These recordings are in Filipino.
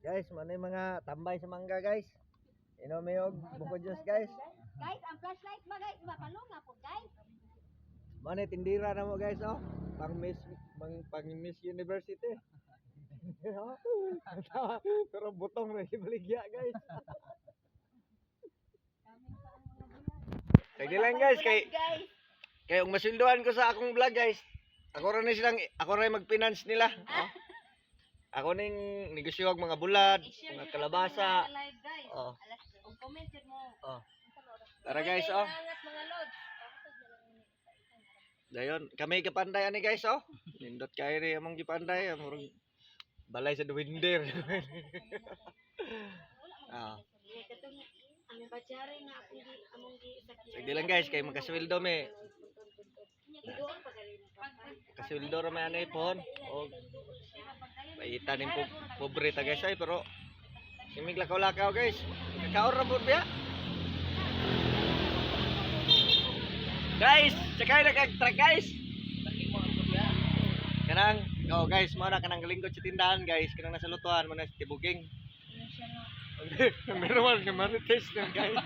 Guys, manay mga tambay sa mangga guys. Inom yung buko juice guys. Guys, ang flashlight ba guys? Mapalo nga po guys. Manay tindira na mo guys oh. Pang Miss University. Pero butong na ibaligya guys. Sige lang guys kay masunduan ko sa akong vlog guys. Ako ra mag-finance nila. Oh. Ako ning negosyo mga bulad, mga kalabasa. Oh. Oh. Tara guys, oh. Dayon, kami gipanday ani guys, oh. Nindot kay ri among gipanday, among balay sa duwinder. Ah. Sige lang guys, kay magkasweldo me. Kasweldo ra may anay phone. Og paitan ning pobre ta guys ay pero imig lakaw-lakaw guys. Kaor ra pud biya. Guys, sakay na kag truck guys. Kanang oh guys, mo na kanang lingkod sa tindahan guys, kanang nasa lutuan mo na sa tibuging. Meron man ka marites na guys.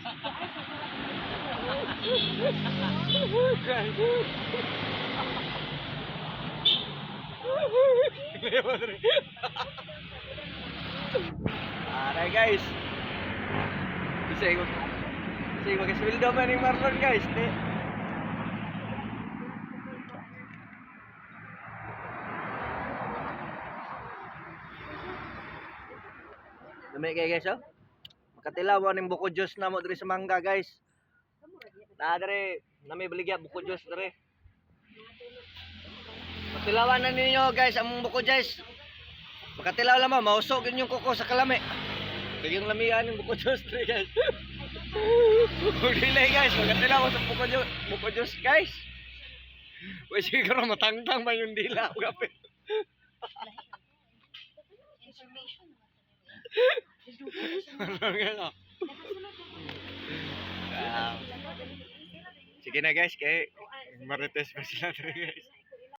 Aray guys. Kasi magkasweldo man ni Marlon guys. Dami kay guys oh. Makatilaw mo ning buko juice na mo diri sa mangga guys. Na diri nami baligya buko juice diri. Matilawan na ninyo guys ang buko juice. Makatilaw lang mo, mausog yung kuko sa kalami. Bigyan lamian ng buko juice diri guys. Delay guys, makatilaw mo sa buko juice guys. Wala siguro matangtang man yung dila o gapi. Sige na guys, kay marites pa sila guys.